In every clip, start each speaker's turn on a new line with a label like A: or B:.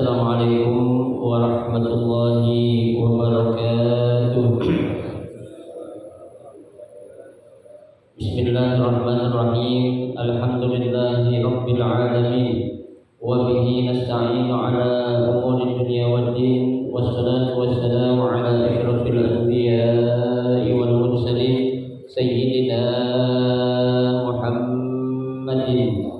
A: Assalamualaikum warahmatullahi wabarakatuh. Bismillahirrahmanirrahim. Alhamdulillahi rabbil alamin. Wa bihi nasta'inu ala umuri dunya waddin. Wassalatu wassalamu ala asyrafil anbiya'i wal mursalin sayyidina Muhammadin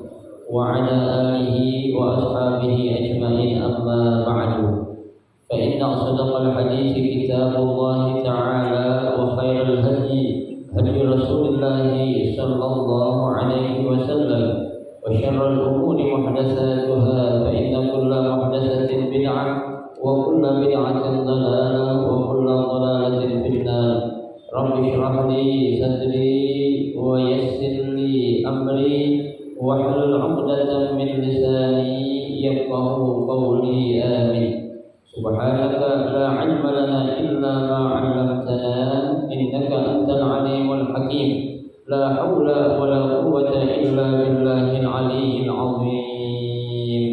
A: wa ala alihi wa ashabihi ajma'in, amma ba'du. Fa inna asdaqal hadithi kitabullahi ta'ala wa khairal hadi hadi Rasulillahi sallallahu alaihi wasallam wa syarrul umuri muhdatsatuha fa inna kulla muhdatsatin bid'ah wa kulla bid'atin dhalalah wa kulla dhalalatin finnar. Rabbi shrah li sadri wa yassir li amri wahlul 'uqdatam min lisani yafqahu qawli. Amin. Subhanaka la 'ilma lana illa ma 'allamtana innaka antal 'alimul hakim. La haula wa la quwwata illa billahil 'aliyyil 'azim.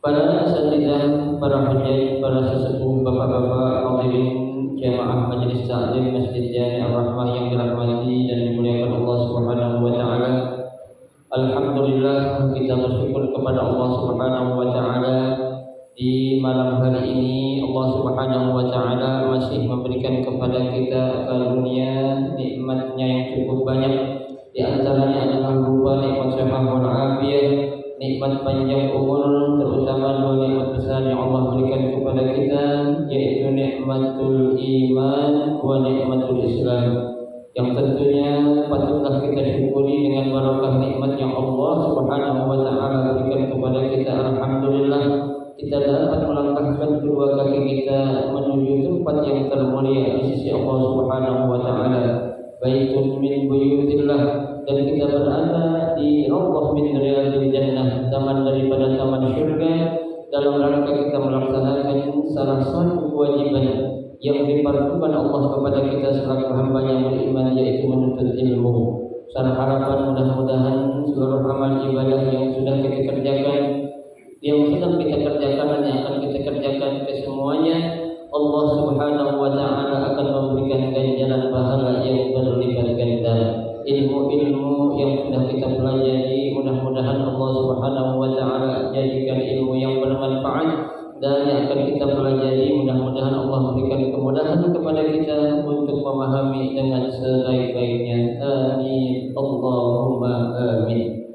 A: Para asatidzah, para hujjah, para sesepuh, bapak-bapak, hadirin jamaah majelis taklim Masjid Jami' Ar-Rahmah yang dirahmati dan dimuliakan Allah Subhanahu wa taala. Alhamdulillah, kita bersyukur kepada Allah Subhanahu wa taala. Di malam hari ini Allah Subhanahu wa taala masih memberikan kepada kita karunia nikmatnya yang cukup banyak. Di antaranya adalah berupa nikmat sehat wal afiyah, nikmat panjang umur, terutama dua nikmat besar yang Allah berikan kepada kita, yaitu nikmatul iman wa nikmatul Islam, yang tentunya patutlah kita syukuri dengan barakah nikmat yang Allah Subhanahu wa taala berikan kepada kita. Alhamdulillah, kita dapat melangkahkan kedua kaki kita menuju tempat yang termulia di sisi Allah Subhanahu wa taala, baitun min buyutillah, dan kita berada di rawdah min riyadil jannah, taman daripada taman surga, dalam rangka kita melaksanakan salah satu kewajiban yang diperlukan Allah kepada kita selaku hamba yang beriman, yaitu menuntut ilmu. Salah harapan mudah-mudahan seluruh amal ibadah yang sudah kita kerjakan, yang sedang kita kerjakan dan yang akan kita kerjakan kesemuanya, Allah Subhanahu wa taala akan memberikan ganjaran pahala yang berlipat ganda. Ilmu-ilmu yang sudah kita pelajari, mudah-mudahan Allah Subhanahu wa taala jadikan ilmu yang bermanfaat, dan yang akan kita pelajari mudah-mudahan Allah berikan kemudahan kepada kita untuk memahami dengan sebaik-baiknya. Amin. Allahumma amin.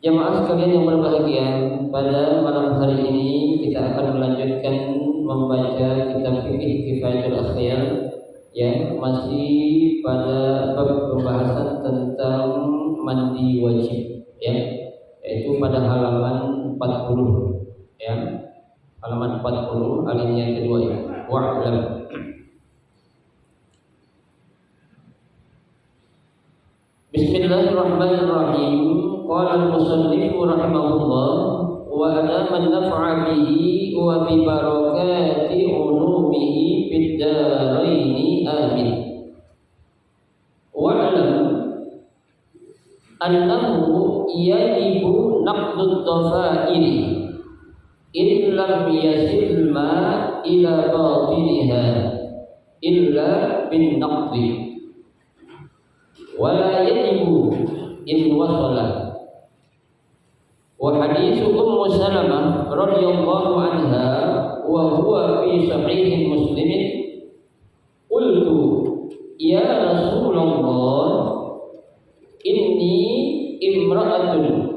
A: Jamaah sekalian yang berbahagia, pada malam hari ini kita akan melanjutkan membaca kitab fikih Kifayatul Akhyar, yang masih pada bab pembahasan tentang mandi wajib, ya, yaitu pada halaman 40, ya. Halaman 40 alinea kedua ya. Wa'lam. Bismillahirrahmanirrahim. Qala al-musannif rahimahullah wa adama an-naf'a bihi wa bi barakati ulumihi fid darain. Amin. Wa'lam annahu yajibu naqdud dhafairi in lam yasil ma ila batiniha illa bin naqdi wa la yajibu in wasala. Wa hadithu Ummu Salamah radhiyallahu anha wa huwa fi sahih Muslim, qultu ya Rasulullah inni imra'atun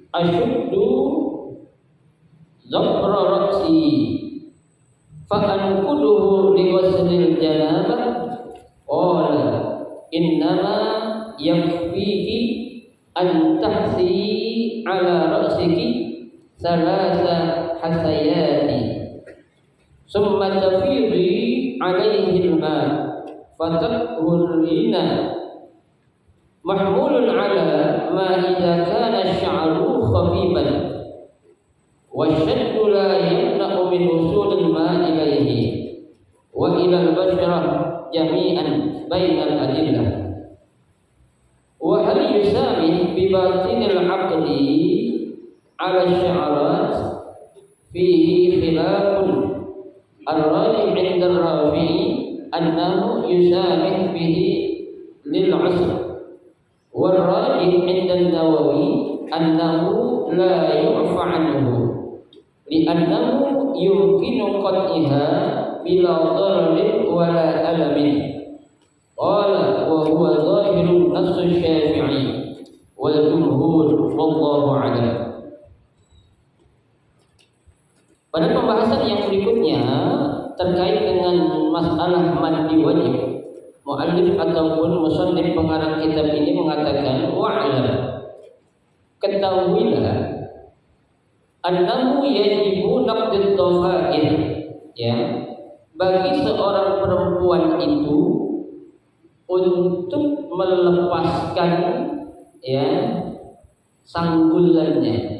A: ashuddu zafra ra'si fa anquduhu li ghuslil janabah. Qala innama yakfihi an tahsi ala ra'siki thalatha hasayati summa tafidhi alayhi al-ma fatahurina mahmulun ala ma idza kana ash-sha'ru khafiban والشد لا يمنع من وصول الماء إليه وإلى البشرة جميعا بين الأدلة. وهل يسامح بباطن العقل على الشعرات fihi khilafun ar-rajih 'inda ar-rafi'i annahu yusamih bihi lil 'usr wal rajih 'inda an-Nawawi annahu la yu'fa 'anhu li'annahu yumkinu qat'iha bila dararin wala alamin. Qala wa huwa zahirun nass Syafi'i wal jumhur wallahu a'lam. Pada pembahasan yang berikutnya terkait dengan masalah mandi wajib, muallif ataupun musannif pengarang kitab ini mengatakan wa'lam, ketahuilah annahu yajibu naqdud dhafair, ya, bagi seorang perempuan itu untuk melepaskan, ya, sanggulannya.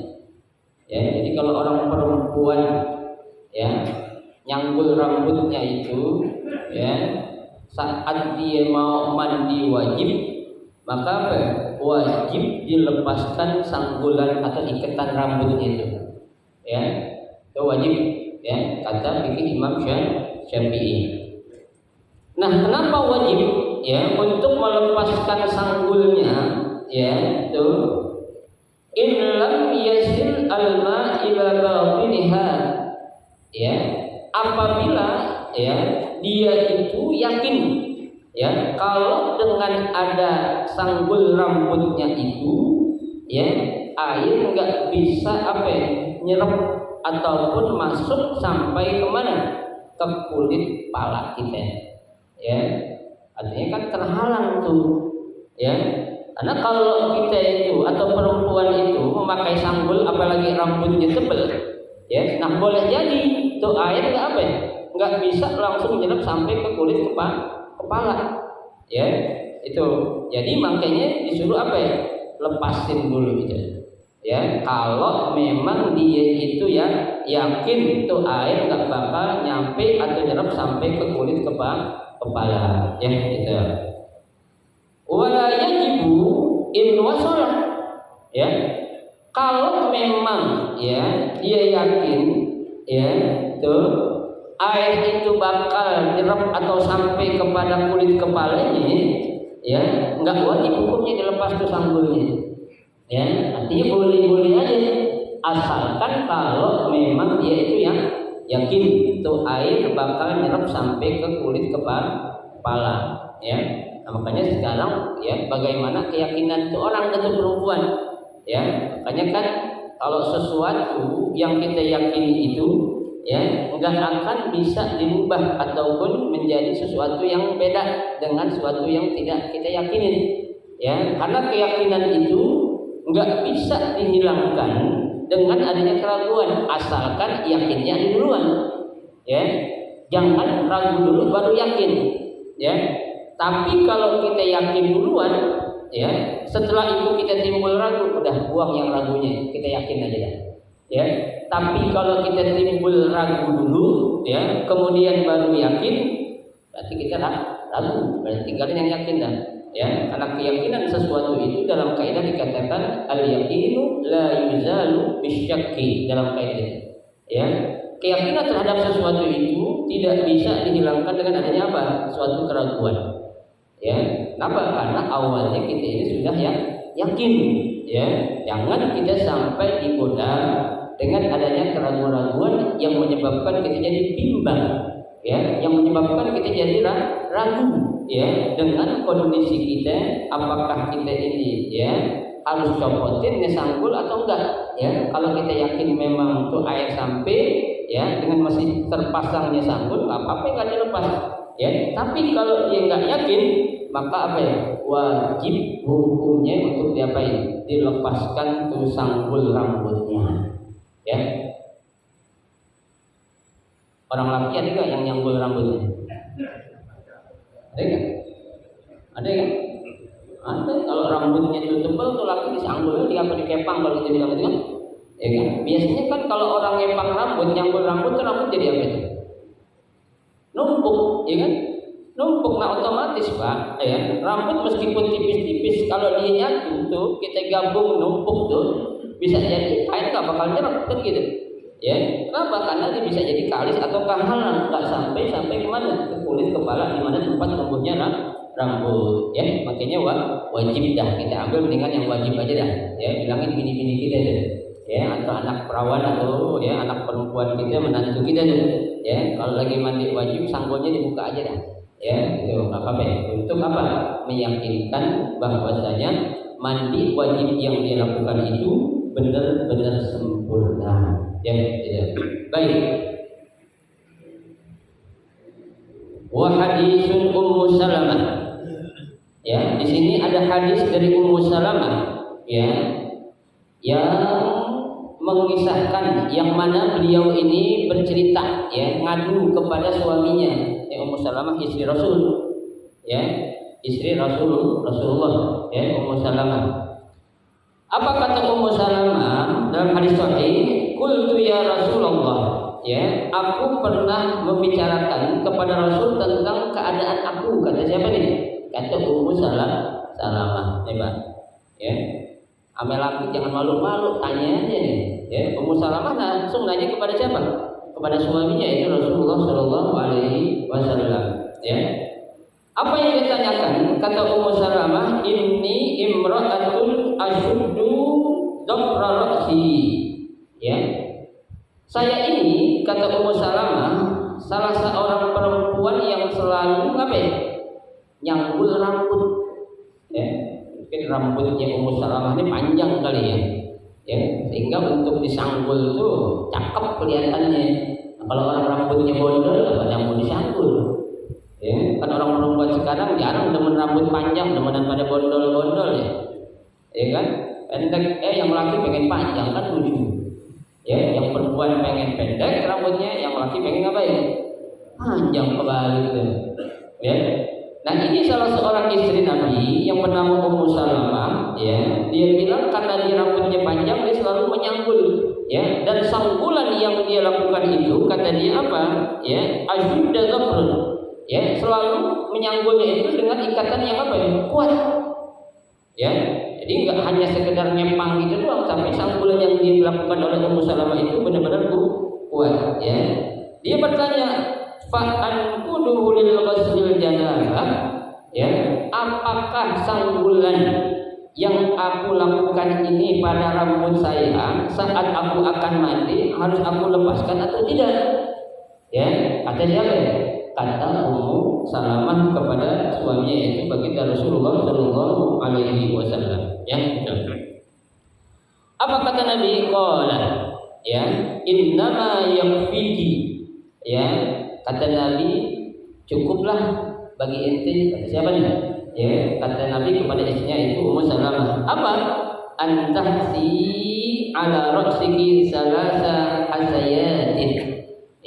A: Ya, jadi kalau orang perempuan, ya, nyanggul rambutnya itu, ya, saat dia mau mandi wajib, maka apa? Wajib dilepaskan sanggulan atau ikatan rambutnya itu. Ya, itu wajib, ya, kata fikih Imam Syafi'i. Nah, kenapa wajib, ya, untuk melepaskan sanggulnya, ya, itu in lam yasil alma ila batiniha, ya, apabila, ya, dia itu yakin, ya, kalau dengan ada sanggul rambutnya itu, ya, air nggak bisa apa ya, nyerap ataupun masuk sampai kemana, ke kulit kepala kita. Ya, artinya kan terhalang tuh, ya, karena kalau kita itu atau perempuan itu memakai sanggul apalagi rambutnya tebal, ya, nah boleh jadi tuh air nggak apa ya, nggak bisa langsung nyerap sampai ke kulit kepala, ya, itu jadi makanya disuruh apa ya, lepasin dulu gitu, ya, kalau memang dia itu ya yakin tuh air nggak bakal nyampe atau nyerap sampai ke kulit kepala, ya, gitu. Wala yajibu in wasala, ya, kalau memang, ya, dia yakin, ya, tuh air itu bakal nyerap atau sampai kepada kulit kepalanya, ya, nggak wajib hukumnya dilepas tuh sanggulnya, ya, artinya boleh-boleh aja asalkan kalau memang dia itu yang yakin tuh air bakal nyerap sampai ke kulit kepala, ya. Nah, makanya sekarang, ya, bagaimana keyakinan itu orang atau perempuan, ya, makanya kan kalau sesuatu yang kita yakini itu, ya, enggak akan bisa dirubah ataupun menjadi sesuatu yang beda dengan sesuatu yang tidak kita yakinin, ya, karena keyakinan itu enggak bisa dihilangkan dengan adanya keraguan, asalkan yakinnya duluan, ya, jangan ragu dulu baru yakin, ya. Tapi kalau kita yakin duluan, ya, setelah itu kita timbul ragu, udah buang yang ragunya, kita yakin aja dah, ya. Tapi kalau kita timbul ragu dulu, ya, kemudian baru yakin, berarti kita ragu, berarti tinggalin yang yakin dah, ya, karena keyakinan sesuatu itu dalam kaidah dikatakan al-yaqinu la yuzalu bisyakki dalam kaidah, ya, keyakinan terhadap sesuatu itu tidak bisa dihilangkan dengan adanya apa, suatu keraguan, ya, kenapa? Karena awalnya kita ini sudah yakin, ya, jangan kita sampai digoda dengan adanya keraguan-keraguan yang menyebabkan kita jadi bimbang, ya, yang menyebabkan kita jadi ragu, ya, dengan kondisi kita, apakah kita ini, ya, harus copotin sanggul atau enggak, ya. Kalau kita yakin memang tuh air sampai, ya, dengan masih terpasangnya sanggul, apa-apa enggak dilepas, ya. Tapi kalau dia enggak yakin, maka apa ya, wajib hukumnya untuk diapain, dilepaskan tuh sanggul rambutnya, ya. Orang laki ada nggak yang nyanggul rambutnya? Ada nggak? Ada ya? Ada. Kalau rambutnya itu tebal tuh laki disanggul, dia apa dikepang kalau jadi rambut kan? Ya kan? Biasanya kan kalau orang ngepang rambut, nyanggul rambut tuh rambut jadi apa itu? Numpuk, ya kan? Numpuk, nah otomatis Pak, ya, rambut meskipun tipis-tipis kalau dia nyatu tuh kita gabung numpuk tuh bisa jadi kain nggak bakal nyerap kan gitu, Ya, kenapa? Karena dia bisa jadi kalis atau kahalan, nggak sampai kemana? Ke kulit kepala, di mana tempat tumbuhnya rambut. Ya, makanya wajib dah kita ambil dengan yang wajib aja dah. Ya, bilangin bini-bini kita deh. Ya, atau anak perawan atau ya anak perempuan kita, menantu kita deh. Ya, kalau lagi mandi wajib sanggulnya dibuka aja dah. Ya, itu nggak apa-apa. Untuk apa? Meyakinkan bahwasanya mandi wajib yang dia lakukan itu benar-benar sempurna. Ya, baik. Wa hadisun Ummu Salamah. Ya, di sini ada hadis dari Ummu Salamah, ya, yang mengisahkan yang mana beliau ini bercerita, ya, ngadu kepada suaminya, ya, Ummu Salamah istri Rasul, ya, istri Rasulullah, ya, Ummu Salamah. Apa kata Ummu Salamah dalam hadis sahih? Qultu ya Rasulullah, ya, aku pernah membicarakan kepada Rasul tentang keadaan aku. Kata siapa nih? Kata Ummu Salamah, hebat, ya. Ame laki jangan malu-malu, tanya aja nih. Ya, Ummu Salamah langsung nanya kepada siapa? Kepada suaminya, itu Rasulullah Shallallahu Alaihi Wasallam. Ya, apa yang ditanyakan? Kata Ummu Salamah, inni imra'atun ashuddu dhafra ra'si. Ya, saya ini, kata Ummu Salamah, salah seorang perempuan yang selalu apa ya? Nyanggul rambut. Ya, mungkin rambutnya Ummu Salamah ini panjang kali ya. Ya, sehingga untuk disanggul tuh cakep kelihatannya. Nah, kalau orang rambutnya bondol, apa yang mau disanggul? Ya, kan orang perempuan sekarang jarang demen rambut panjang, demenan pada bondol-bondol ya. Ya kan? Pendek, yang laki pengen panjang kan lucu. Ya, yang perempuan pengen pendek rambutnya, yang laki pengen apa ya? Panjang kebalik gitu. Ya. Nah, ini salah seorang istri Nabi yang bernama Ummu Salamah, ya. Dia bilang karena dia rambutnya panjang dia selalu menyanggul, ya. Dan sanggulan yang dia lakukan itu kata dia apa? Ya, asyudda dhafrun. Ya, selalu menyanggulnya itu dengan ikatan yang apa ya? Kuat. Ya. Jadi nggak hanya sekedar nyempang gitu doang, tapi sanggulan yang dilakukan oleh Ummu Salamah itu benar-benar kuat. Ya, dia bertanya, fa'anquduhu lil ghuslil janabah. Ya, apakah sanggulan yang aku lakukan ini pada rambut saya saat aku akan mandi harus aku lepaskan atau tidak? Ya, kata siapa? Kata Ummu Salamah kepada suaminya, yaitu baginda Rasulullah Shallallahu Alaihi Wasallam. Ya, apa kata Nabi? Qala, ya, innama yakfiki. Ya, kata Nabi, cukuplah bagi ente. Kata siapa nih? Ya, kata Nabi kepada istrinya itu Ummu Salamah. Apa? Antahsi ala raksiki salasa hasayatin.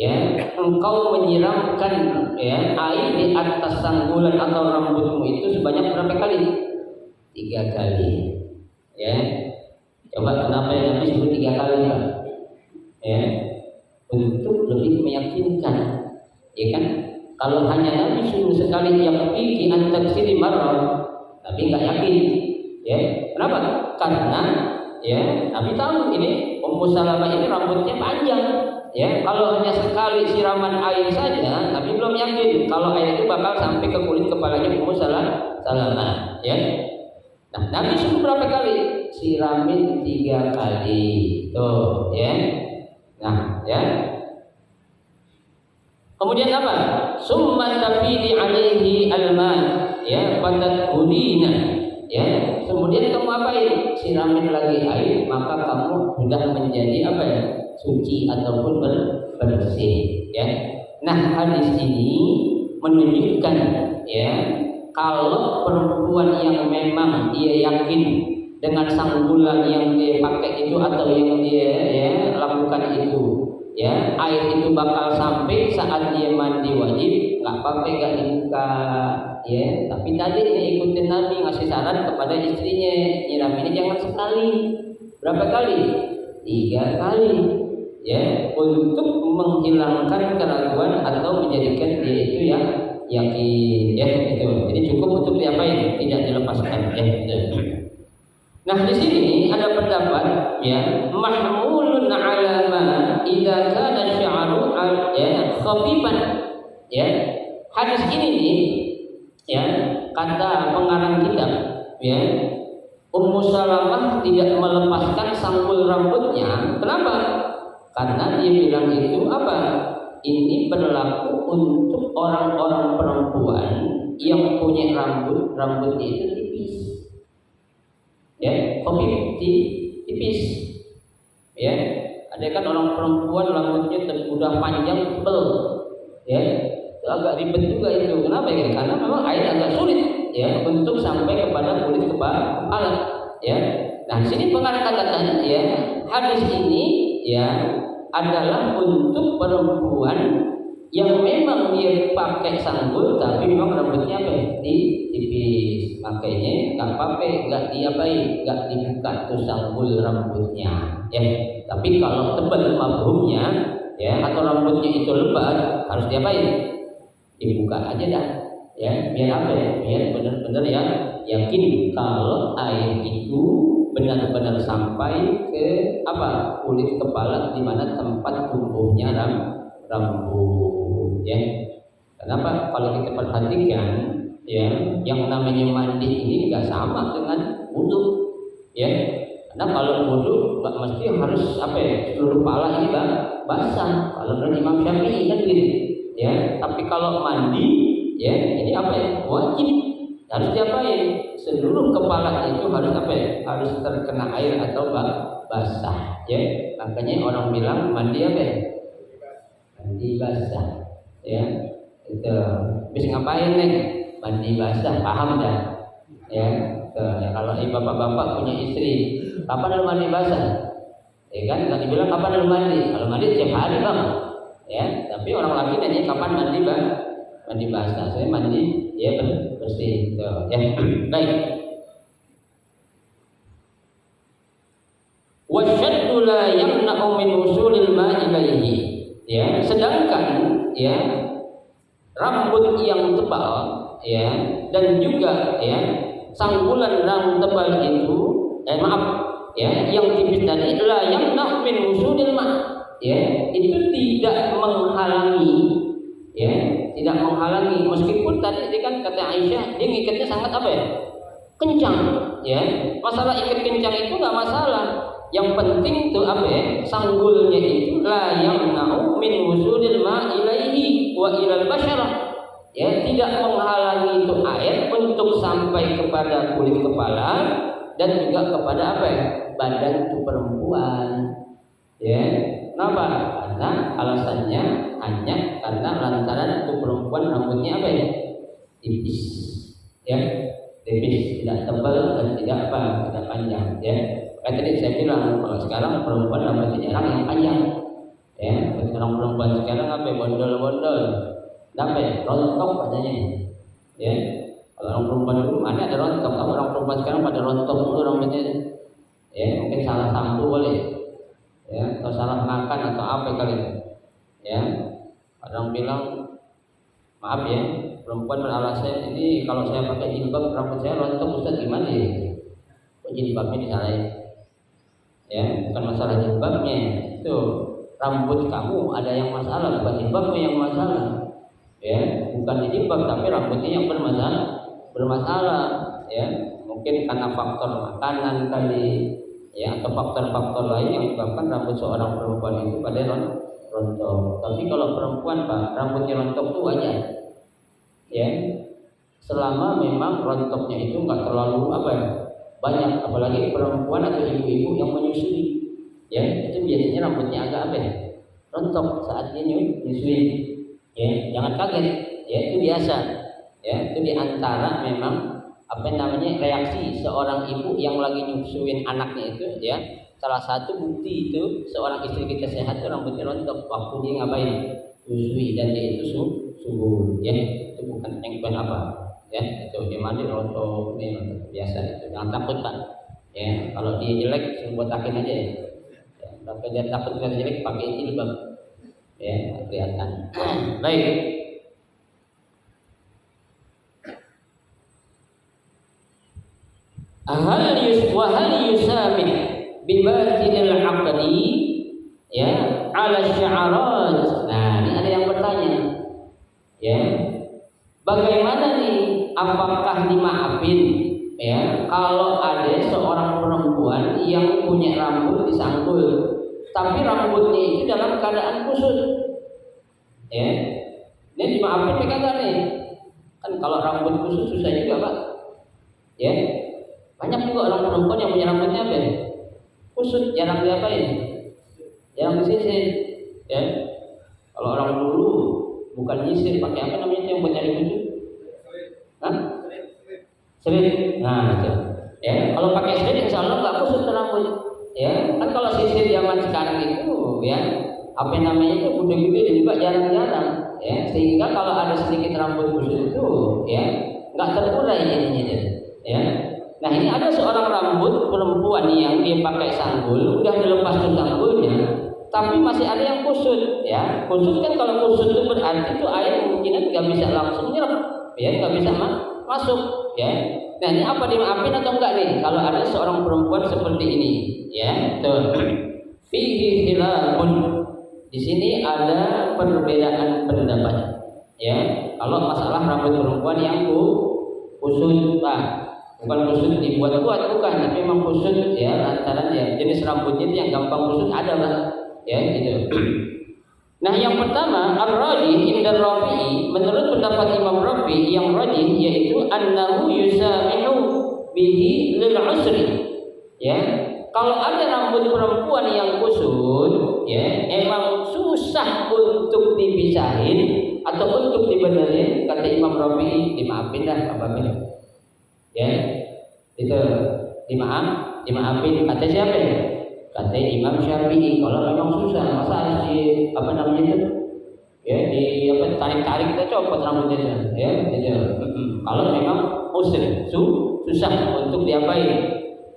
A: Ya, engkau menyiramkan, ya, air di atas sanggulan atau rambutmu itu sebanyak berapa kali? 3 kali. Ya, coba kenapa yang Nabi sebut 3 kali, Pak? Ya, untuk lebih meyakinkan, ya kan? Kalau hanya Nabi suruh sekali yang fikih antaksiri marah, Nabi nggak yakin. Ya, kenapa? Karena ya Nabi tahu ini Ummu Salamah ini rambutnya panjang. Ya, kalau hanya sekali siraman air saja, Nabi belum yakin kalau air itu bakal sampai ke kulit kepalanya Ummu Salamah. Ya, nah Nabi suruh berapa kali? Siramin 3 kali. Tuh, ya. Nah, ya. Kemudian apa? Summa tafidi alaihi alma, ya, fatadhulina. Ya, kemudian kamu apain? Siramin lagi air, maka kamu sudah menjadi apa ya? Suci ataupun bersih, ya. Nah, hadis ini menunjukkan, ya, kalau perempuan yang memang dia yakin dengan sanggulan yang dia pakai itu atau yang dia, ya, lakukan itu, ya, air itu bakal sampai saat dia mandi wajib, nggak pakai nggak dibuka, ya. Tapi tadi dia ikutin Nabi ngasih saran kepada istrinya, nyiraminnya jangan sekali, berapa kali? 3 kali. Ya, untuk menghilangkan keraguan atau menjadikan dia itu yang yakin, ya, itu. Jadi cukup untuk diapain? Tidak dilepaskan, ya. Nah, di sini ada pendapat ya, mahmulun 'ala ma idza kana sya'ru ya khafiban. Ya. Hadis ini nih ya, kata pengarang kitab ya, Ummu Salamah tidak melepaskan sanggul rambutnya. Kenapa? Karena dia bilang itu apa? Ini berlaku untuk orang-orang perempuan yang punya rambutnya itu tipis. Ya, tipis. Ya, ada kan orang perempuan rambutnya udah panjang tebal. Ya, itu agak ribet juga itu. Kenapa ya? Karena memang air agak sulit ya untuk sampai kepada kulit kepala. Ya. Nah, sini pengarang katakan ya, hadis ini ya adalah untuk perempuan yang memang dia pakai sanggul tapi memang rambutnya apa? Tipis. Makanya nggak apa-apa, nggak diapain, nggak dibuka tuh sanggul rambutnya. Ya. Tapi kalau tebal mafhumnya ya atau rambutnya itu lebat harus diapain? Dibuka aja dah. Ya, biar apa ya? Biar benar-benar ya yakin kalau air itu benar-benar sampai ke apa? Kulit kepala di mana tempat tumbuhnya rambut ya. Kenapa? Kalau kita perhatikan ya, yang namanya mandi ini enggak sama dengan wudu ya. Karena kalau wudu enggak mesti harus apa ya? Seluruh kepala ini basah. Kalau menurut Imam Syafi'i kan gitu ya. Tapi kalau mandi ya, ini apa ya? Wajib harus diapain? Seluruh kepala itu harus apa ya? Harus terkena air atau basah ya. Makanya orang bilang mandi apa ya? Mandi basah ya. Itu bisa ngapain nih? Mandi basah, paham dah ya. Ya kalau bapak-bapak punya istri, kapan lu mandi basah? Ya kan, nggak dibilang kapan lu mandi. Kalau mandi tiap hari bang ya. Tapi orang laki nanya kapan mandi bang? Mandi basah, saya mandi ya bersih gitu. Ya. Baik. Wasyaddu la yamna'u min wusulil ma'i ilaihi. Ya, sedangkan ya rambut yang tebal ya dan juga ya sanggulan rambut tebal itu yang tipis tadi la yamna'u min wusulil ma'. Ya, itu tidak menghalangi ya, tidak menghalangi meskipun tadi kan kata Aisyah dia ngikatnya sangat apa ya? Kencang ya. Masalah ikat kencang itu enggak masalah. Yang penting itu apa ya? Sanggulnya itu la yamna'u min wusulil ma ilaihi wa ilal basyarah. Ya, tidak menghalangi itu air untuk sampai kepada kulit kepala dan juga kepada apa ya? Badan itu perempuan. Ya. Kenapa? Karena alasannya hanya karena lantaran itu perempuan rambutnya apa ya? Tipis. Ya. Tipis, tidak tebal dan tidak panjang ya. Kayak tadi saya bilang kalau sekarang perempuan rambutnya jarang yang panjang ya. Orang perempuan sekarang apa ya? Bondol-bondol apa ya? Rontok katanya ya. Kalau orang perempuan dulu mana ada rontok. Kalau orang perempuan sekarang pada rontok dulu rambutnya ya. Mungkin salah sampo boleh ya, atau salah makan atau apa kali ya. Orang bilang maaf ya, perempuan beralasan ini kalau saya pakai jilbab rambut saya rontok Ustaz gimana ya? Kok jilbabnya disalahin? Ya, bukan masalah jilbabnya, itu rambut kamu ada yang masalah, bukan jilbabnya yang masalah. Ya, bukan di jilbab tapi rambutnya yang bermasalah. Ya, mungkin karena faktor makanan kali, ya, atau faktor-faktor lain yang menyebabkan rambut seorang perempuan itu pada rontok. Tapi kalau perempuan Pak, rambutnya rontok itu wajar. Ya, selama memang rontoknya itu nggak terlalu apa ya, banyak, apalagi perempuan atau ibu-ibu yang menyusui, ya itu biasanya rambutnya agak apa ya, rontok saat dia menyusui, ya jangan kaget, ya itu biasa, ya itu diantara memang apa namanya reaksi seorang ibu yang lagi nyusuin anaknya itu, ya salah satu bukti itu seorang istri kita sehat itu rambutnya rontok waktu dia ngapain menyusui dan dia itu subur, ya itu bukan yang apa. Ya, itu dia mandi rontok, ini rontok biasa itu. Jangan takut Pak. Ya, kalau dia jelek buat takin aja ya. Kalau dia takut kalau jelek pakai jilbab. Ya, kelihatan. Baik. hal yusamih bibatinil aqdi ya ala sya'arat. Nah, ini ada yang bertanya. Ya. Bagaimana nih, apakah dimaafin ya kalau ada seorang perempuan yang punya rambut disanggul tapi rambutnya itu dalam keadaan kusut? Ya. Ini dimaafin kagak nih? Kan kalau rambut kusut susah juga, Pak. Ya. Banyak juga orang perempuan yang punya rambutnya apa? Kusut, jarang diapain? Jarang disisir. Ya. Kalau orang dulu bukan nyisir, pakai apa namanya yang buat nyari kucing? Hah? Serit. Nah, itu. Ya, kalau pakai serit insya Allah nggak kusut rambut. Ya, kan kalau sisir zaman sekarang itu, ya, apa namanya itu gede-gede juga jarang-jarang. Ya, sehingga kalau ada sedikit rambut kusut itu, ya, nggak terurai jadinya. Ya. Nah, ini ada seorang rambut perempuan yang dia pakai sanggul, udah dilepas tuh sanggulnya, tapi masih ada yang kusut, ya. Kusut kan kalau kusut itu berarti itu air kemungkinan nggak bisa langsung nyerap, ya, nggak bisa masuk, ya. Nah, ini apa dimaafin atau enggak nih? Kalau ada seorang perempuan seperti ini, ya, tuh. Fihi khilafun. Di sini ada perbedaan pendapat, ya. Kalau masalah rambut perempuan yang kusut, Pak. Bukan kusut dibuat-buat, bukan, tapi memang kusut ya lantaran ya jenis rambutnya itu yang gampang kusut ada lah, ya gitu. Nah, yang pertama ar-rajih inda Rafi'i, menurut pendapat Imam Rafi'i yang rajih yaitu annahu yusamihu bihi lil usri. Ya, kalau ada rambut perempuan yang kusut, ya emang susah untuk dipisahin atau untuk dibenerin, kata Imam Rafi'i dimaafin dah apapun. Ya, itu dimaafin. Kata siapa? Kata Imam Syafi'i. Kalau memang susah, masa harus di apa namanya itu? Ya, di apa tarik-tarik kita copot rambutnya, ya, gitu. Kalau memang susah untuk diapain?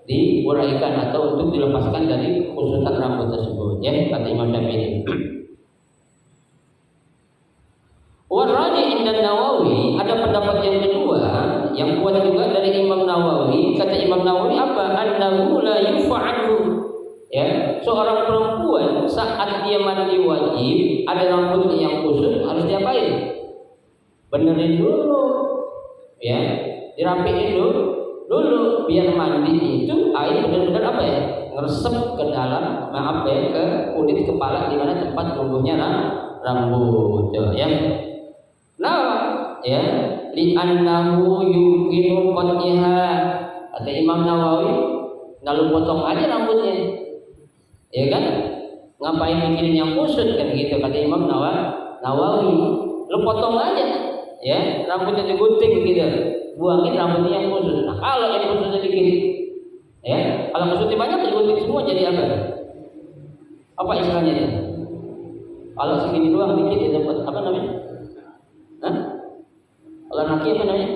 A: Diuraikan atau untuk dilepaskan dari kusutan rambut tersebut, ya, kata Imam Syafi'i. Warajih inda Nawawi, ada pendapat yang kedua yang kuat juga dari Imam Nawawi. Kata Imam Nawawi apa? Annahu la yufa'alu. Ya, seorang perempuan saat dia mandi wajib ada rambutnya yang kusut harus diapain? Benerin dulu. Ya, dirapiin dulu biar mandi itu air benar-benar apa ya? Ngeresep ke dalam ke kulit kepala di mana tempat tumbuhnya rambut, ya. Nah, ya, li'annahu yumkinu qat'iha. Kata Imam Nawawi, lalu potong aja rambutnya. Ya kan? Ngapain bikin yang kusut kan gitu, kata Imam Nawawi. Lu potong aja, ya, rambutnya digunting gitu. Buangin rambutnya yang kusut. Nah, kalau yang kusutnya dikit, ya, kalau kusutnya banyak digunting semua jadi apa? Apa istilahnya itu? Kalau segini doang dikit ya dapat apa namanya? Hah? Kalau naki apa namanya?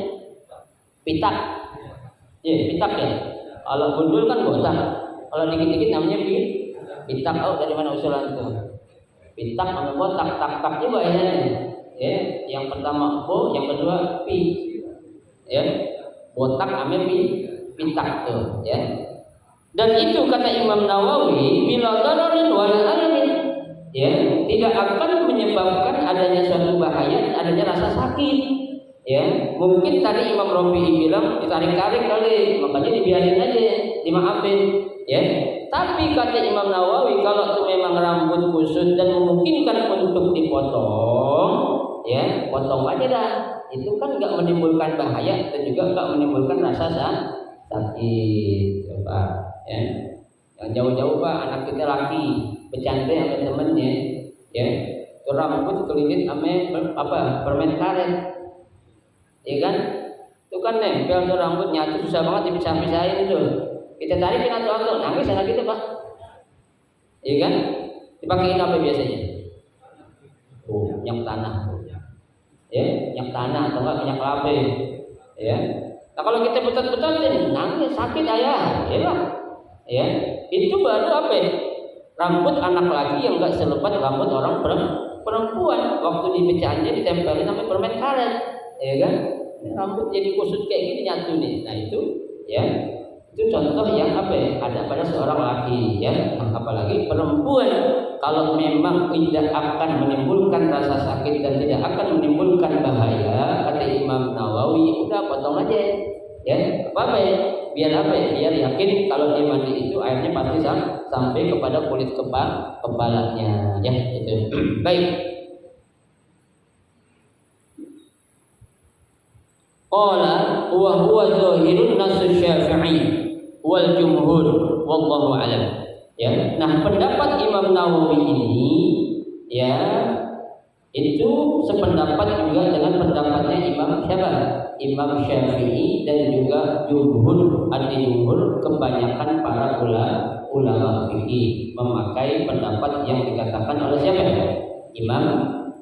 A: Pitak. Ya, pitak ya. Kalau gundul kan botak. Kalau dikit-dikit namanya pitak. Oh, dari mana usulan itu? Pitak sama botak, tak juga ya. Ya, yang pertama bo, yang kedua pi. Ya. Botak sama pitak tuh, ya. Dan itu kata Imam Nawawi bila dararin wala alamin. Ya, tidak akan menyebabkan adanya suatu bahaya, adanya rasa sakit. Ya, mungkin tadi Imam Rafi'i bilang ditarik-tarik kali, makanya dibiarin aja, dimaafin. Ya, tapi kata Imam Nawawi kalau itu memang rambut kusut dan memungkinkan untuk dipotong, ya, potong aja dah. Itu kan nggak menimbulkan bahaya dan juga nggak menimbulkan rasa sakit, Pak. Ya, yang jauh-jauh Pak, anak kita laki bercanda sama temennya, ya, itu rambut kelilit sama permen karet, ya kan? Itu kan nempel tuh rambut nyatu susah banget dipisah-pisahin itu. Kita tarikin atau nangis anak kita Pak, ya kan? Dipakein apa biasanya? Minyak tanah, ya, minyak tanah atau enggak minyak labe, ya. Nah kalau kita betul-betul nangis sakit ayah, ya lah, ya. Itu baru apa? Rambut anak laki yang enggak selebat rambut orang perempuan. Waktu dipecahin dia ditempelin sama permen karet, ya kan? Rambut jadi kusut kayak gini nyatu nih. Nah itu, ya, Itu contoh yang apa ya? Ada pada seorang laki ya. Nah, apalagi perempuan kalau memang tidak akan menimbulkan rasa sakit dan tidak akan menimbulkan bahaya, kata Imam Nawawi, udah potong aja ya. Apa ya? Biar apa ya? Biar yakin kalau dia mandi itu airnya pasti sampai kepada kulit kepalanya ya itu. Baik. Qala wa huwa zahirun nas Syafi'i wal jumhur wallahu alam. Ya, nah pendapat Imam Nawawi ini ya itu sependapat juga dengan pendapatnya Imam Imam Syafi'i dan juga jumhur kebanyakan para ulama fikih memakai pendapat yang dikatakan oleh siapa? Imam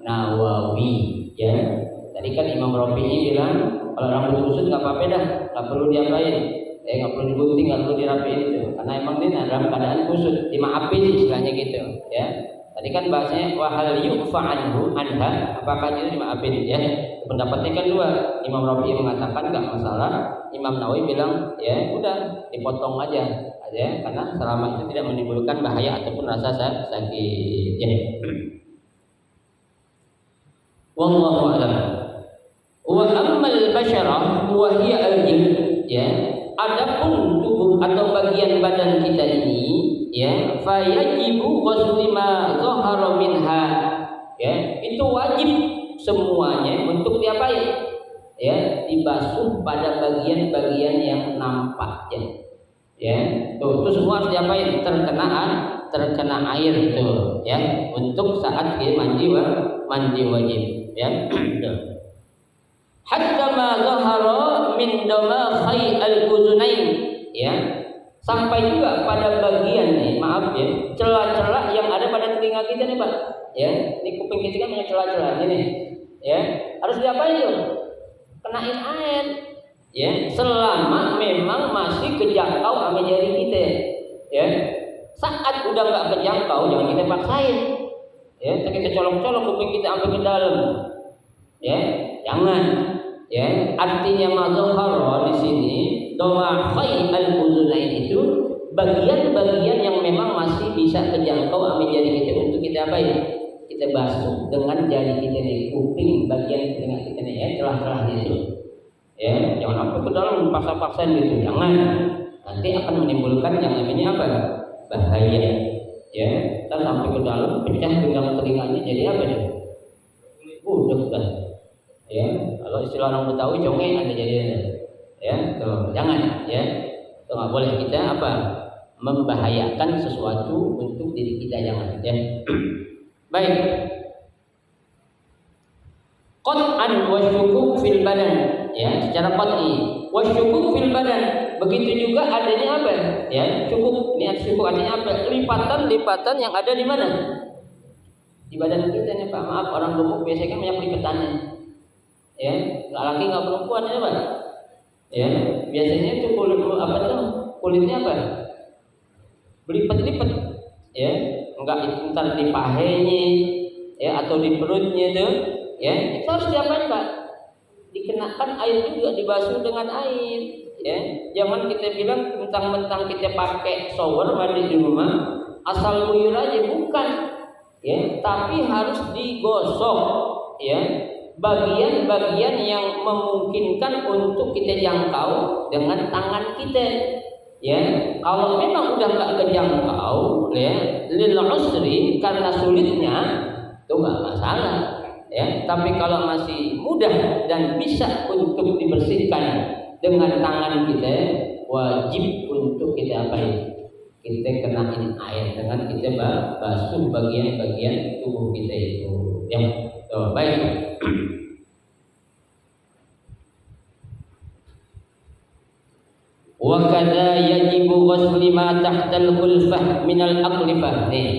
A: Nawawi ya. Tadi kan Imam Rafi'i bilang kalau rambut kusut nggak apa-apa dah, nggak perlu diapain, nggak perlu digunting, nggak perlu dirapiin itu, karena emang dia dalam keadaan kusut, dimaafin istilahnya gitu ya. Tadi kan bahasanya wahal yu'fa anhu anha, apakah itu dimaafin ya? Pendapatnya kan dua. Imam Rafi'i mengatakan nggak masalah, Imam Nawawi bilang ya udah dipotong aja karena selama itu tidak menimbulkan bahaya ataupun rasa sakit ya. Wallahu a'lam. Wa ammal basyarah wa hiya al-jild ya. Adapun tubuh atau bagian badan kita ini ya, fa yajibu ghuslu ma dhahara minha ya, itu wajib semuanya untuk diapain? Ya, dibasuh pada bagian-bagian yang nampak ya. Ya, tuh semua harus diapain? Terkena air itu ya, untuk saat dia mandi wajib ya. Hatta ma zahara min damakhi al-uzunain ya, sampai juga pada bagian nih, maaf ya, celah-celah yang ada pada telinga kita nih Pak ya. Ini kuping kita kan punya celah-celah ini ya, harus diapain tuh? Kenain air ya, selama memang masih kejangkau sama jari kita ya. Saat udah nggak kejangkau jangan kita paksain ya, kita colok-colok kuping kita sampai ke dalam ya, jangan ya. Artinya mazhar di sini dawakhai al-uzunain itu bagian-bagian yang memang masih bisa terjangkau sama jari kita untuk kita apain? Kita basuh dengan jari kita nih, kuping bagian telinga kita nih ya, celah-celahnya itu ya, jangan sampai ke dalam paksa-paksain gitu, jangan, nanti akan menimbulkan yang namanya apa? Bahaya ya. Kita sampai ke dalam pecah dengan telinganya, jadi apa nih? Budek dah ya, kalau istilah orang Betawi congeng ada jadinya ya. Tuh, jangan ya, itu nggak boleh kita apa? Membahayakan sesuatu untuk diri kita, jangan ya. Baik. Qat'an wa syukuk fil badan ya, secara qat'i wa syukuk fil badan, begitu juga adanya apa ya, syukuk, niat syukuk artinya apa? Lipatan yang ada di mana? Di badan kita nih Pak. Maaf, orang gemuk biasanya kan banyak lipatannya ya, laki nggak perempuan ya Pak ya. Biasanya itu kulitnya apa? Berlipat-lipat ya, enggak ntar di pahanya ya atau di perutnya tuh ya, itu harus diapain Pak? Dikenakan air juga, dibasuh dengan air ya. Jangan kita bilang mentang-mentang kita pakai shower mandi di rumah asal luyur aja, bukan ya, tapi harus digosok ya, bagian-bagian yang memungkinkan untuk kita jangkau dengan tangan kita ya. Kalau memang udah nggak kejangkau ya, lil usri, karena sulitnya, itu nggak masalah ya. Tapi kalau masih mudah dan bisa untuk dibersihkan dengan tangan kita, wajib untuk kita apain? Kita kenain air dengan kita basuh bagian-bagian tubuh kita itu ya. Baik. Wa kadza yajibu ghuslu ma tahtal khulfah minal aqlifah nih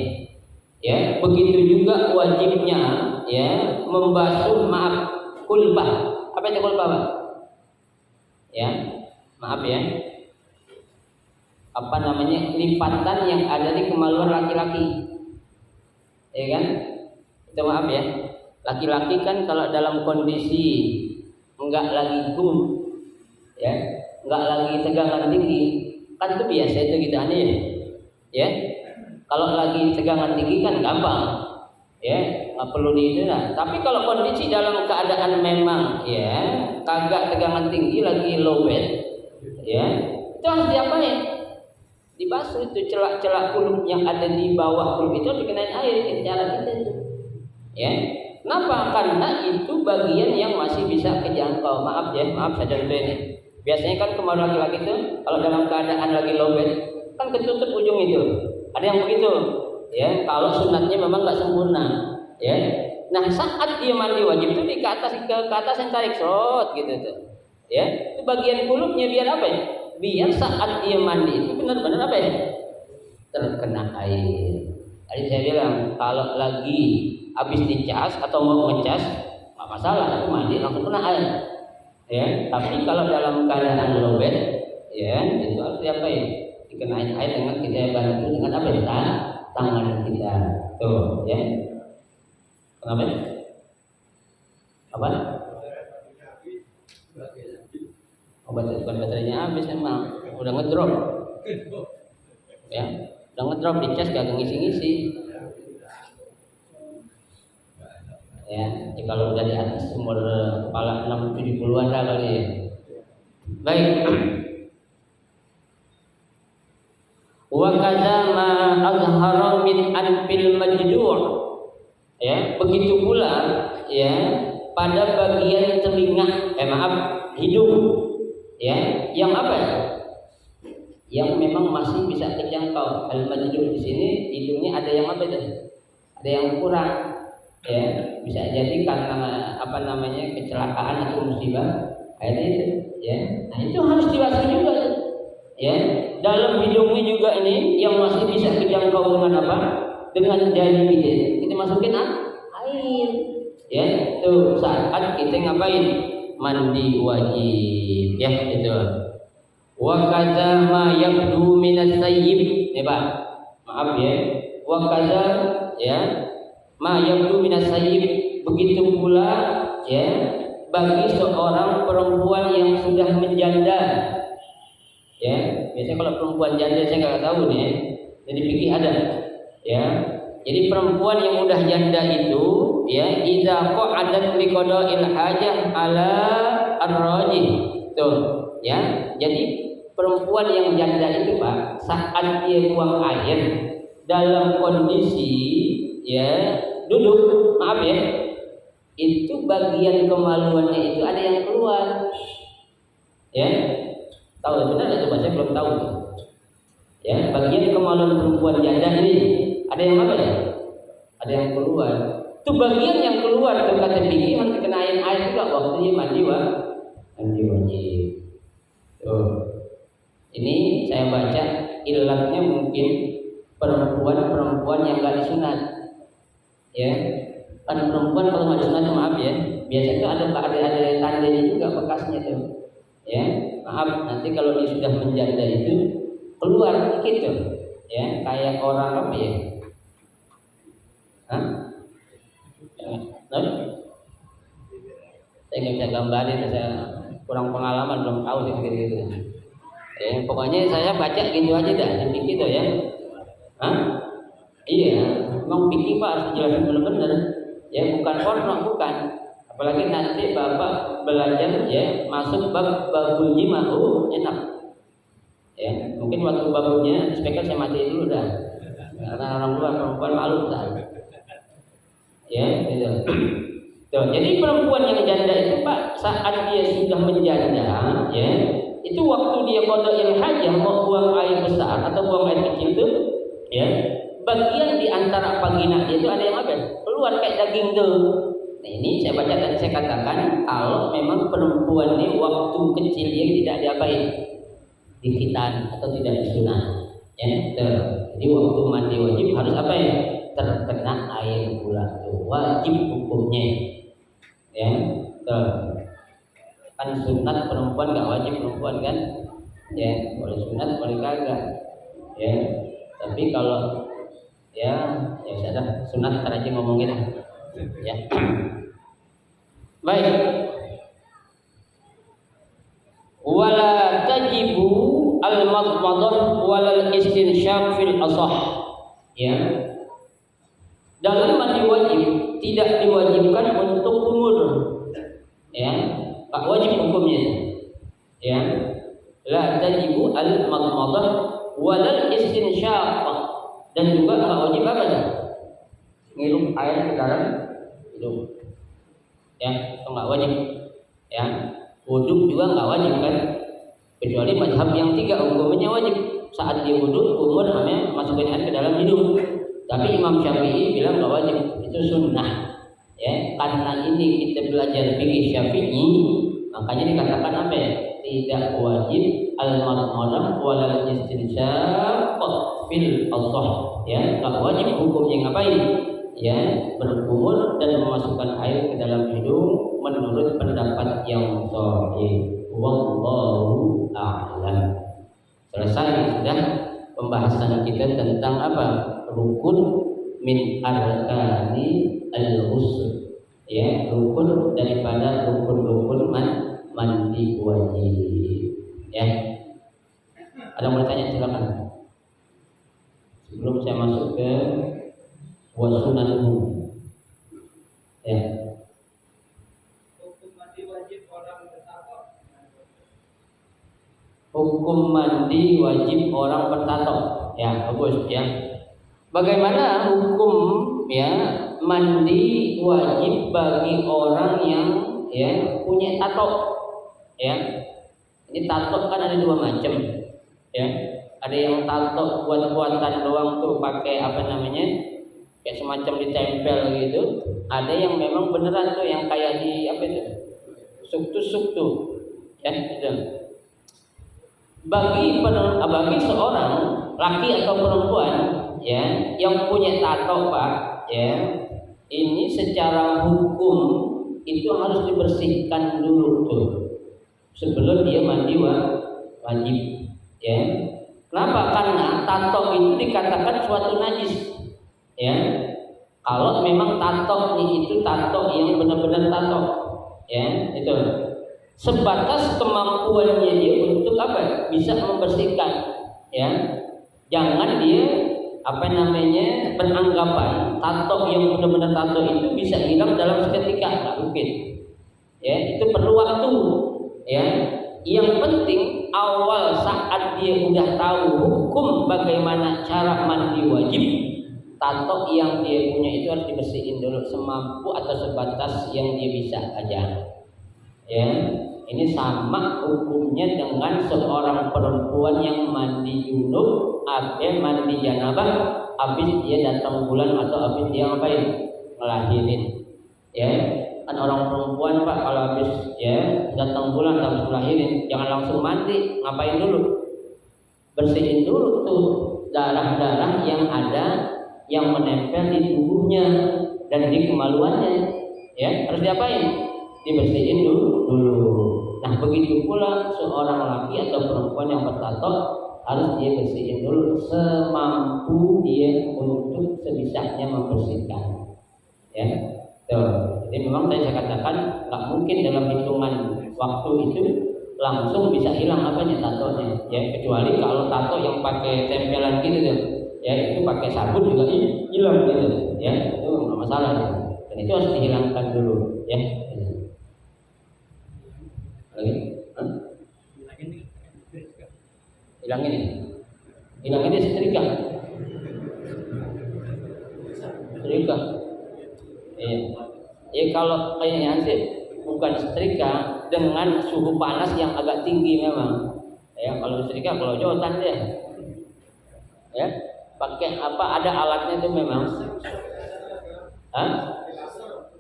A: ya, begitu juga wajibnya ya membasuh khulfah. Apa itu khulfah Pak? Ya, maaf ya, apa namanya, lipatan yang ada di kemaluan laki-laki ya kan, itu maaf ya, laki-laki kan kalau dalam kondisi enggak lagi ya, enggak lagi tegangan tinggi, Kan itu biasa itu kita aneh ya. Kalau lagi tegangan tinggi kan gampang, ya nggak perlu di itu lah. Tapi kalau kondisi dalam keadaan memang ya kagak tegangan tinggi lagi low bed, ya itu harus diapain? Dibasuh itu celak-celak kulub yang ada di bawah kulub itu dikenain air, cara kita itu, ya. Kenapa? Karena itu bagian yang masih bisa kejangkau. Maaf ya, maaf saja itu ini. Biasanya kan kemarin laki-laki itu kalau dalam keadaan lagi low bed kan ketutup ujung itu. Ada yang begitu, ya. Kalau sunatnya memang nggak sempurna, ya. Nah saat dia mandi wajib itu ke atas yang tarik slot gitu tuh, ya. Itu bagian kulupnya biar apa ya? Biar saat dia mandi itu benar-benar apa ya? Terkena air. Tadi saya bilang kalau lagi habis dicas atau mau ngecas nggak masalah, itu mandi langsung kena air. Ya, tapi kalau dalam keadaan low bed, ya itu harus diapain? Dikenain air dengan kita bantu dengan apa ya? Tangan kita, tuh, ya. Kenapa? Apa? Baterainya habis emang, udah ngedrop, ya, udah ngedrop dicas gak ngisi-ngisi. Ya, kalau udah di atas umur kepala 60-70-an dah kali ya. Baik. Wa kadza ma azhara min anfil majdur. Ya, begitu pula ya pada bagian telinga, hidung. Ya, yang apa ya? Yang memang masih bisa kejangkau. Al majdur di sini hidungnya ada yang apa itu? Ada yang kurang. Ya, bisa jadi karena kecelakaan atau musibah akhirnya itu, ya. Nah itu harus dibasuh juga, ya. Dalam hidungnya juga ini yang masih bisa dijangkau dengan apa? Dengan jari kita masukin air, ya. Itu saat kita ngapain? Mandi wajib, ya itu. Wa kadza ma yabdu minas sayyib, ya Pak. Maaf ya. Wa kadza ya ma yabdu minas sayyib, begitu pula ya bagi seorang perempuan yang sudah menjanda, ya. Biasanya kalau perempuan janda saya nggak tahu nih, jadi pikir ada, ya. Jadi perempuan yang udah janda itu, ya, idza qa'adat liqada'il hajah ala ar-rajih, tuh, ya. Jadi perempuan yang janda itu Pak, saat dia buang air dalam kondisi ya duduk, maaf ya, itu bagian kemaluannya itu ada yang keluar, ya. Tahu benar nggak? Coba saya belum tahu tuh. Ya, bagian kemaluan perempuan janda ini ada yang apa ya? Ada yang keluar. Itu bagian yang keluar tuh kata Bibi harus dikenain air juga waktu dia mandi wajib. Tuh. Ini saya baca ilatnya mungkin perempuan yang nggak disunat. Ya, kan perempuan kalau nggak disunat maaf ya, biasanya ada tandanya juga bekasnya tuh, ya. Maaf nanti kalau dia sudah menjanda itu keluar dikit tuh, ya, kayak orang apa ya? Hah? Saya nggak bisa gambarin, saya kurang pengalaman, belum tahu sih gitu. Ya, pokoknya saya baca gitu aja dah, dikit tuh ya. Hah? Iya. Memang pikir Pak harus dijelasin benar-benar, ya, bukan porno, bukan. Apalagi nanti Bapak belajar ya masuk babul jima, enak. Ya, mungkin waktu babulnya speaker saya mati dulu dah, karena orang luar perempuan malu dah. Ya, gitu. Tuh, jadi perempuan yang janda itu Pak, saat dia sudah menjanda, ya, itu waktu dia qada'il hajah mau buang air besar atau buang air kecil itu, ya. Bagian di antara vagina itu ada yang apa? Keluar kayak daging tuh. Nah ini saya baca tadi saya katakan kalau memang perempuan ini waktu kecil dia tidak diapain, dikitan atau tidak disunat, ya. Jadi waktu mandi wajib harus apa ya? Terkena air pula tuh, wajib hukumnya, ya. Kan sunat perempuan nggak wajib perempuan kan, ya, boleh sunat boleh kagak, ya. Tapi kalau ya sudah sunat ntar aja ngomongin, ya. Baik. Wala tajibu al-madmadah wal istinsyaq fil asah. Ya. Dalam mandi wajib tidak diwajibkan untuk kumur. Ya, tak wajib hukumnya. Ya. La tajibu al-madmadah wal istinsyaq, dan juga tak wajib apa? Ngirup air ke dalam hidung. Ya, itu enggak wajib. Ya. Wudhu juga enggak wajib kan? Kecuali mazhab yang 3 hukumnya wajib. Saat dia wudhu, kumur namanya masukin air ke dalam hidung. Tapi Imam Syafi'i bilang enggak wajib, itu sunnah. Ya, karena ini kita belajar fikih Syafi'i, makanya dikatakan apa ya? Tidak wajib al-madmadah wal istinsyaq fil asah. Ya, enggak wajib hukumnya ngapain? Ya, berkumur dan memasukkan air ke dalam hidung menurut pendapat yang sahih. Wallahu a'lam. Selesai sudah pembahasan kita tentang apa? Rukun min arkani al-ghusl. Ya, rukun daripada rukun-rukun mandi wajib. Ya. Ada yang mau tanya silakan. Sebelum saya masuk ke wasunanuhu. Ya.
B: Hukum mandi wajib orang bertato.
A: Hukum mandi wajib orang bertato. Ya, bagus ya. Bagaimana hukum ya mandi wajib bagi orang yang ya punya tato? Ya. Ini tato kan ada 2 macam. Ya. Ada yang tato buat-buatan doang tuh pakai apa namanya? Kayak semacam ditempel gitu. Ada yang memang beneran tuh yang kayak di apa itu? Suktu ya itu. Bagi seorang laki atau perempuan ya yang punya tato Pak ya, ini secara hukum itu harus dibersihkan dulu tuh sebelum dia mandi wajib ya. Kenapa? Karena tato itu dikatakan suatu najis ya. Kalau memang tato itu tato yang benar-benar tato ya, itu sebatas kemampuannya dia untuk apa? Bisa membersihkan ya. Jangan dia apa namanya beranggapan tato yang benar-benar tato itu bisa hilang dalam seketika, nggak mungkin ya. Itu perlu waktu ya. Yang penting awal saat dia udah tahu hukum bagaimana cara mandi wajib, tato yang dia punya itu harus dibersihin dulu semampu atau sebatas yang dia bisa aja. Ya, ini sama hukumnya dengan seorang perempuan yang mandi junub atau mandi janabah habis dia datang bulan atau habis dia ngapain? Ngelahirin. Ya, kan orang perempuan Pak kalau habis ya datang bulan habis ngelahirin jangan langsung mandi, ngapain dulu? Bersihin dulu tuh darah-darah yang ada yang menempel di tubuhnya dan di kemaluannya. Ya, harus diapain? Dibersihin dulu. Nah, begitu pula seorang laki atau perempuan yang bertato harus dia bersihin dulu semampu dia untuk sebisanya membersihkan. Ya, tuh. Jadi memang saya katakan nggak mungkin dalam hitungan waktu itu langsung bisa hilang apanya tatonya. Ya, kecuali kalau tato yang pakai tempelan gitu tuh. Ya, itu pakai sabun juga hilang gitu. Ya, itu nggak masalah. Dan itu harus dihilangkan dulu. Ya. Lagi? Hilang ini setrika. Ya kalau kayaknya sih bukan setrika dengan suhu panas yang agak tinggi memang. Ya kalau setrika kalau jotan deh. Ya pakai apa ada alatnya itu memang.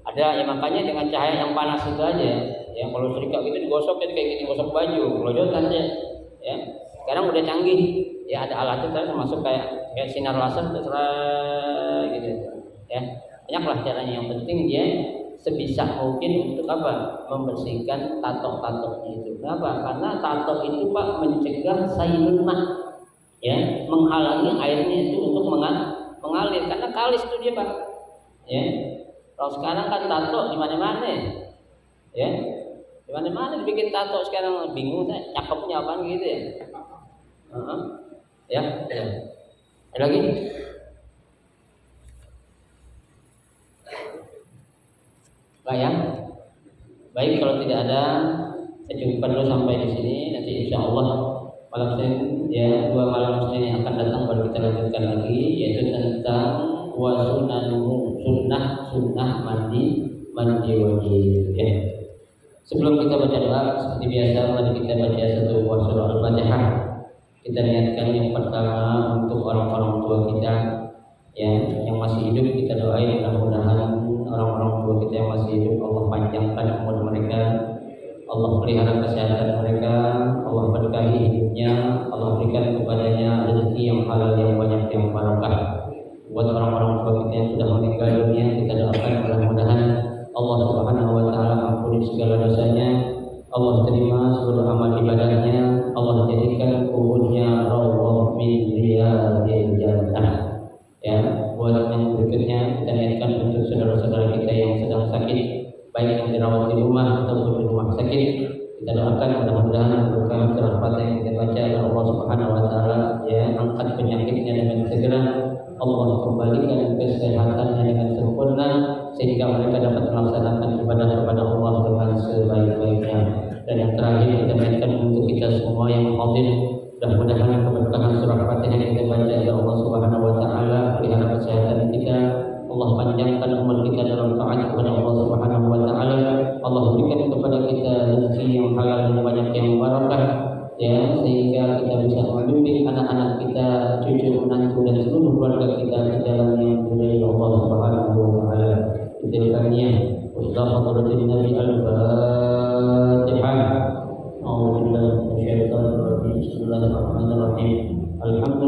A: Ada ya makanya dengan cahaya yang panas itu aja. Ya kalau setrika gitu digosok kayak gitu gosok baju. Kalau jotan deh. Ya sekarang udah canggih. Ya ada alatnya termasuk kayak sinar laser terserah gitu. Ya banyaklah caranya, yang penting dia sebisa mungkin untuk apa? Membersihkan tato-tatonya itu. Kenapa? Karena tato itu Pak mencegah sailun ma, ya, menghalangi airnya itu untuk mengalir karena kalis itu dia Pak. Ya. Kalau sekarang kan tato di mana-mana. Ya. Di mana-mana dibikin tato sekarang bingung saya cakepnya apa gitu ya. Ya, ya. Ada lagi? Enggak ya? Baik, kalau tidak ada, saya cukupkan dulu sampai di sini. Nanti insya Allah malam Senin, ya, 2 malam Senin yang akan datang baru kita lanjutkan lagi, yaitu tentang sunnah mandi wajib. Ya. Sebelum kita baca doa, seperti biasa, mari kita baca satu buah surah Al-Fatihah. Kita niatkan yang pertama untuk orang-orang tua kita, ya, yang masih hidup. Kita doain mudah-mudahan orang-orang tua kita yang masih hidup Allah panjangkan umur mereka, Allah pelihara kesehatan mereka, Allah berkahi hidupnya, Allah berikan kepadanya rezeki yang halal, yang banyak, yang barokah. Buat orang-orang tua kita yang sudah meninggal dunia, kita doakan mudah-mudahan Allah Subhanahu wa taala ampuni segala dosanya, Allah terima seluruh amal ibadahnya, Allah jadikan kuburnya rawdah min riyadil jannah. Ya, buat yang berikutnya kita niatkan untuk saudara-saudara kita yang sedang sakit, baik yang dirawat di rumah ataupun di rumah sakit, kita doakan mudah-mudahan berkah rahmat yang kita baca oleh Allah Subhanahu wa taala, ya, angkat penyakitnya dengan segera, Allah kembalikan kesehatannya dengan sempurna sehingga mereka dapat melaksanakan ibadah kepada Allah dengan sebaik-baiknya. Dan yang terakhir kita niatkan untuk kita semua yang hadir, mudah-mudahan keberkahan surah Fatihah yang kita baca ya Allah Subhanahu wa taala pelihara kesehatan kita, Allah panjangkan umur kita dalam taat kepada Allah Subhanahu wa taala, Allah berikan kepada kita rezeki yang halal dan banyak yang barokah, ya, sehingga kita bisa membimbing anak-anak kita, cucu menantu dan seluruh keluarga kita ke jalan yang diridhai Allah Subhanahu wa taala. Diberikannya Wassalamualaikum Nabi Al-Fatihah. Bismillahirrahmanirrahim. Alhamdulillah.